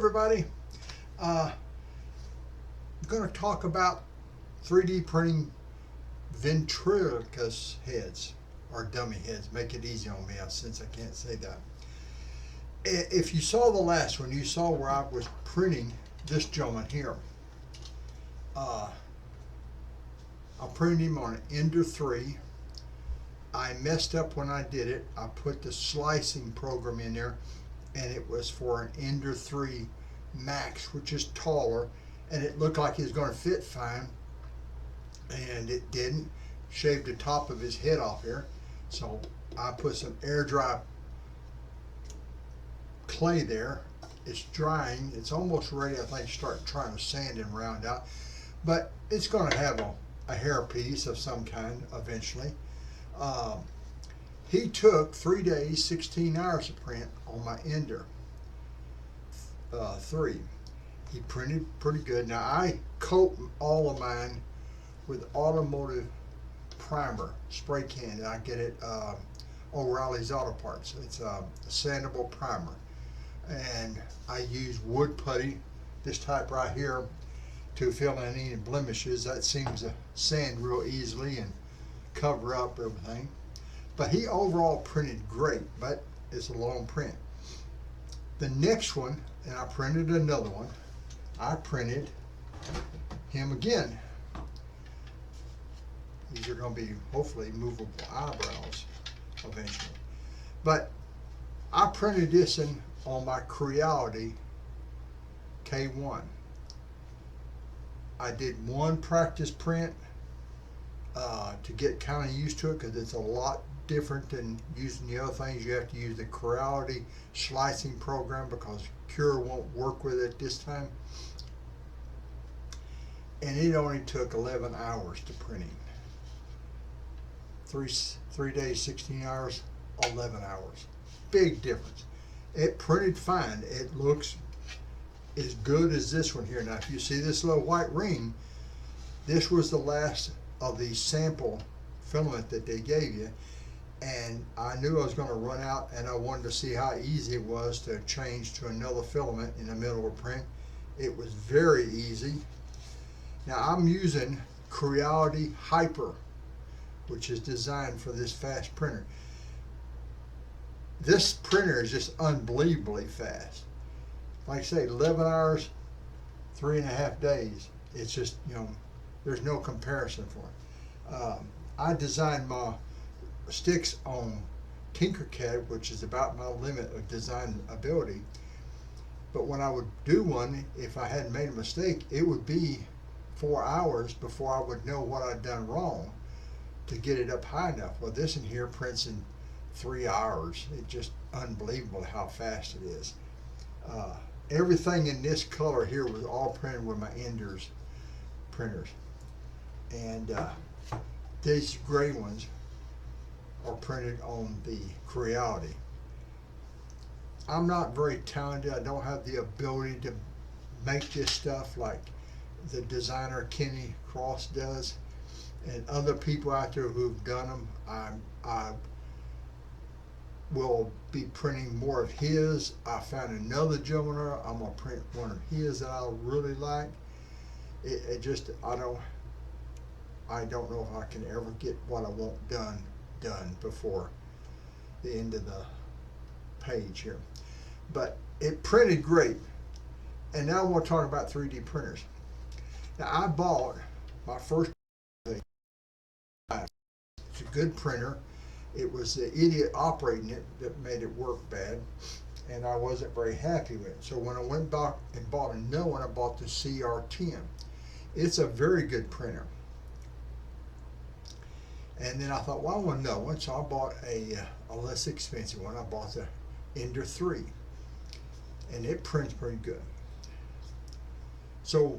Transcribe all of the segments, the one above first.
everybody. I'm going to talk about 3D printing ventriloquist heads, or dummy heads. Make it easy on me since I can't say that. If you saw the last one, you saw where I was printing this gentleman here. I printed him on an Ender 3. I messed up when I did it. I put the slicing program in there, and it was for an Ender 3 Max, which is taller, and it looked like it was going to fit fine, and it didn't. Shaved the top of his head off here, so I put some air dry clay there. It's drying. It's almost ready, I think, to start trying to sand and round out, but it's going to have a hair piece of some kind eventually. He took 3 days, 16 hours to print on my Ender 3. He printed pretty good. Now I coat all of mine with automotive primer, spray can, and I get it O'Reilly's Auto Parts. It's a sandable primer, and I use wood putty, this type right here, to fill in any blemishes. That seems to sand real easily and cover up everything. But he overall printed great, but it's a long print. The next one, and I printed another one, I printed him again. These are going to be hopefully movable eyebrows eventually. But I printed this on my Creality K1. I did one practice print to get kind of used to it, because it's a lot different than using the other things. You have to use the Creality slicing program because Cure won't work with it this time. And it only took 11 hours to printing. 3 days, 16 hours, 11 hours. Big difference. It printed fine. It looks as good as this one here. Now, if you see this little white ring, this was the last of the sample filament that they gave you, and I knew I was going to run out, and I wanted to see how easy it was to change to another filament in the middle of a print. It was very easy. Now I'm using Creality Hyper, which is designed for this fast printer. This printer is just unbelievably fast. Like I say, 11 hours, 3.5 days. It's just, there's no comparison for it. I designed my sticks on Tinkercad, which is about my limit of design ability. But when I would do one, if I hadn't made a mistake, it would be 4 hours before I would know what I'd done wrong to get it up high enough. Well, this in here prints in 3 hours. It's just unbelievable how fast it is. Everything in this color here was all printed with my Enders printers. And these gray ones are printed on the Creality. I'm not very talented. I don't have the ability to make this stuff like the designer Kenny Cross does, and other people out there who've done them. I will be printing more of his. I found another gentleman. I'm gonna print one of his that I really like. It just, I don't know if I can ever get what I want done before the end of the page here. But it printed great. And now we'll talk about 3D printers. Now I bought my first thing. It's a good printer. It was the idiot operating it that made it work bad, and I wasn't very happy with it. So when I went back and bought another one, I bought the CR10. It's a very good printer. And then I thought, well, I want another one, so I bought a less expensive one. I bought the Ender 3, and it prints pretty good. So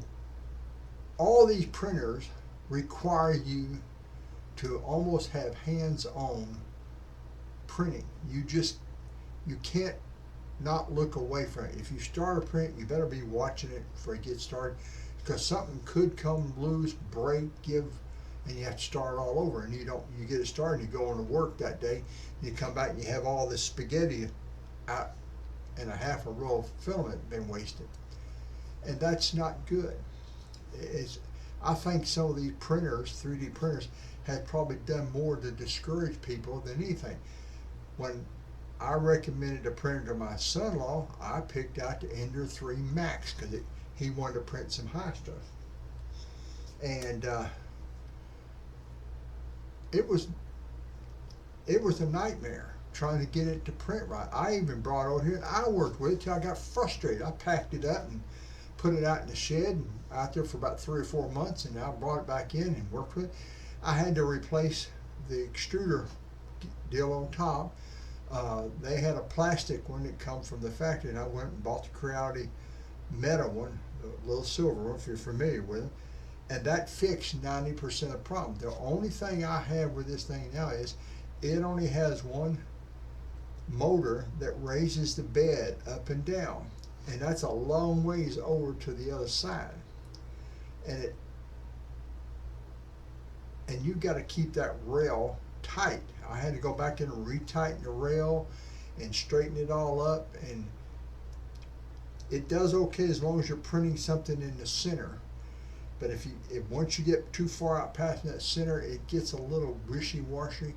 all these printers require you to almost have hands-on printing. You can't not look away from it. If you start a print, you better be watching it before you get started, because something could come loose, break, and you have to start all over. And you get it started, you go on to work that day, you come back and you have all this spaghetti out and a half a roll of filament been wasted. And that's not good. It's, I think some of these printers, 3D printers, have probably done more to discourage people than anything. When I recommended a printer to my son-in-law, I picked out the Ender 3 Max because he wanted to print some high stuff. And it was a nightmare trying to get it to print right. I even brought it over here and I worked with it till I got frustrated. I packed it up and put it out in the shed and out there for about 3 or 4 months, and I brought it back in and worked with it. I had to replace the extruder deal on top. They had a plastic one that come from the factory, and I went and bought the Creality metal one, the little silver one, if you're familiar with it, and that fixed 90% of the problem. The only thing I have with this thing now is it only has one motor that raises the bed up and down, and that's a long ways over to the other side, and you got to keep that rail tight. I had to go back in and retighten the rail and straighten it all up, and it does okay as long as you're printing something in the center. But if once you get too far out past that center, it gets a little wishy-washy.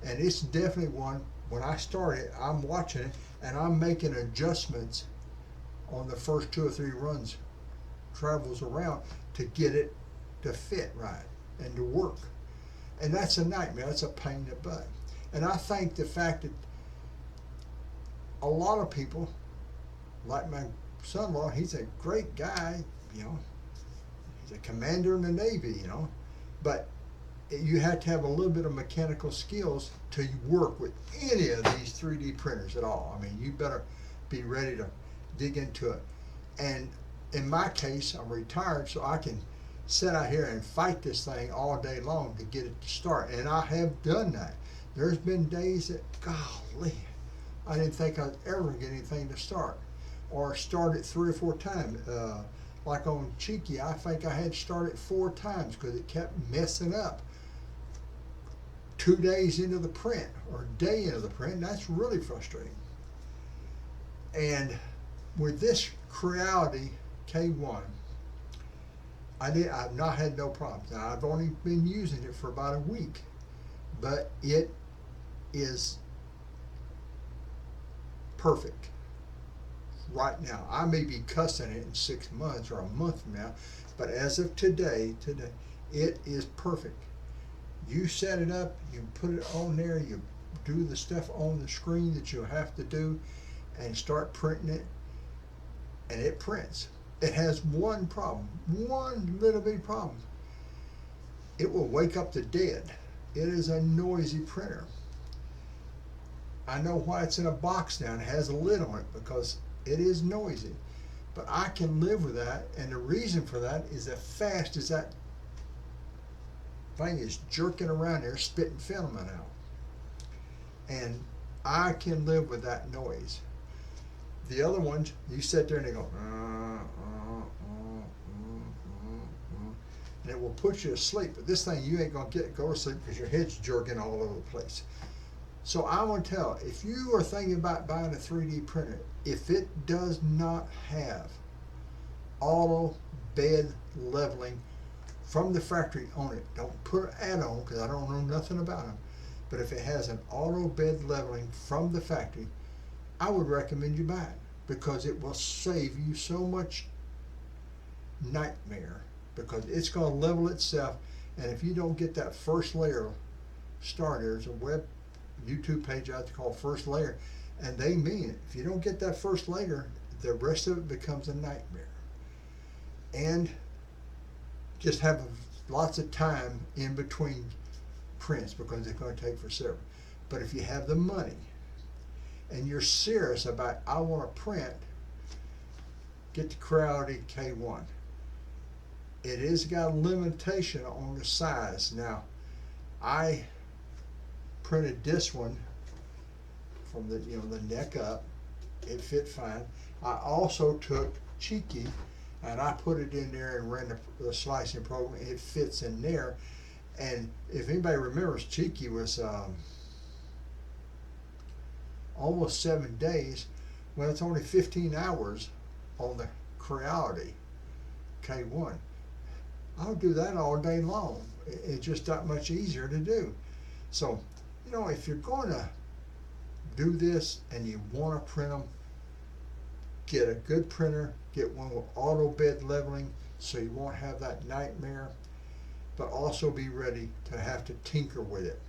And it's definitely one, when I start it, I'm watching it and I'm making adjustments on the first 2 or 3 runs, travels around, to get it to fit right and to work. And that's a nightmare. That's a pain in the butt. And I think the fact that a lot of people, like my son-in-law, he's a great guy, you know, he's a commander in the Navy, you know, but you have to have a little bit of mechanical skills to work with any of these 3D printers at all. I mean, you better be ready to dig into it. And in my case, I'm retired, so I can sit out here and fight this thing all day long to get it to start. And I have done that. There's been days that, golly, I didn't think I'd ever get anything to start, or start it 3 or 4 times. Like on Cheeky, I think I had started 4 times because it kept messing up. 2 days into the print, or a day into the print, that's really frustrating. And with this Creality K1, I've not had no problems. Now, I've only been using it for about a week, but it is perfect right now. I may be cussing it in 6 months or a month from now, but as of today, it is perfect. You set it up, you put it on there, you do the stuff on the screen that you have to do, and start printing it, and it prints. It has one problem, one little bitty problem. It will wake up the dead. It is a noisy printer. I know why it's in a box now and it has a lid on it, because it is noisy. But I can live with that, and the reason for that is as fast as that thing is jerking around there, spitting filament out. And I can live with that noise. The other ones, you sit there and they go, and it will put you to sleep. But this thing, you ain't gonna go to sleep because your head's jerking all over the place. So I want to tell, if you are thinking about buying a 3D printer, if it does not have auto bed leveling from the factory on it, don't put an add-on because I don't know nothing about them. But if it has an auto bed leveling from the factory, I would recommend you buy it, because it will save you so much nightmare, because it's going to level itself. And if you don't get that first layer started, there's a web YouTube page out there called First Layer, and they mean it. If you don't get that first layer, the rest of it becomes a nightmare. And just have lots of time in between prints, because it's going to take forever. But if you have the money and you're serious about, I want to print, get the Creality K1. It is got a limitation on the size. Now, I printed this one from the the neck up. It fit fine. I also took Cheeky and I put it in there and ran the slicing program. It fits in there. And if anybody remembers, Cheeky was almost 7 days, Well, it's only 15 hours on the Creality K1. I'll do that all day long. It's just that much easier to do. So, if you're going to do this and you want to print them, get a good printer, get one with auto bed leveling so you won't have that nightmare, but also be ready to have to tinker with it.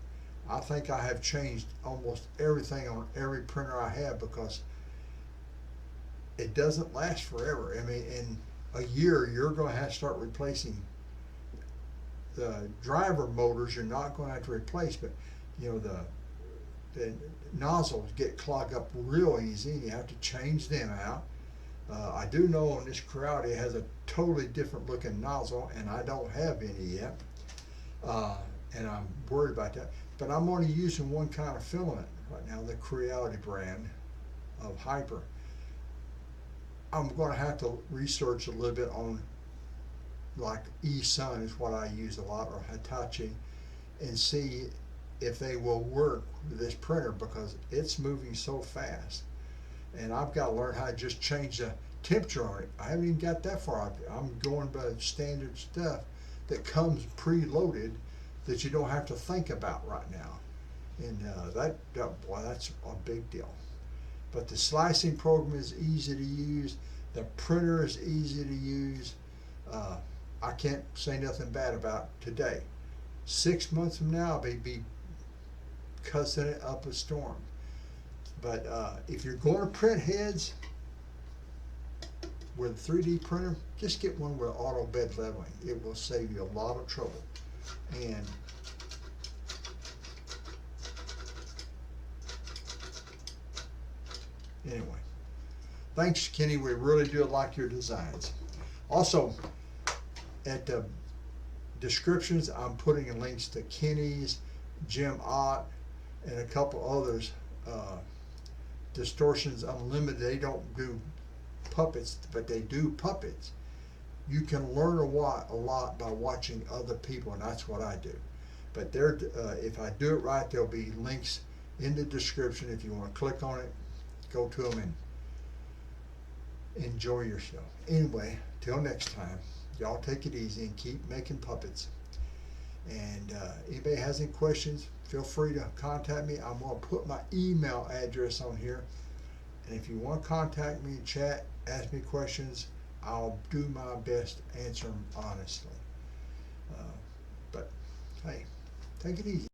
I think I have changed almost everything on every printer I have because it doesn't last forever. I mean, in a year, you're going to have to start replacing the driver motors. You're not going to have to replace, but the nozzles get clogged up real easy, and you have to change them out. I do know on this Creality it has a totally different looking nozzle, and I don't have any yet, and I'm worried about that. But I'm only using one kind of filament right now, the Creality brand of Hyper. I'm going to have to research a little bit on, like E-Sun is what I use a lot, or Hitachi, and see if they will work with this printer because it's moving so fast. And I've got to learn how to just change the temperature on it. I haven't even got that far. I'm going by standard stuff that comes preloaded that you don't have to think about right now. And boy, that's a big deal. But the slicing program is easy to use. The printer is easy to use. I can't say nothing bad about today. 6 months from now, I'll be cussing it up a storm. But if you're going to print heads with a 3D printer, just get one with auto bed leveling. It will save you a lot of trouble. And anyway, thanks, Kenny. We really do like your designs. Also, at the descriptions, I'm putting in links to Kenny's, Jim Ott, and a couple others. Distortions Unlimited, they don't do puppets, but they do puppets. You can learn a lot by watching other people, and that's what I do. But if I do it right, there'll be links in the description. If you want to click on it, go to them and enjoy yourself. Anyway, till next time, y'all take it easy and keep making puppets. And anybody has any questions, feel free to contact me. I'm going to put my email address on here. And if you want to contact me, chat, ask me questions, I'll do my best to answer them honestly. But hey, take it easy.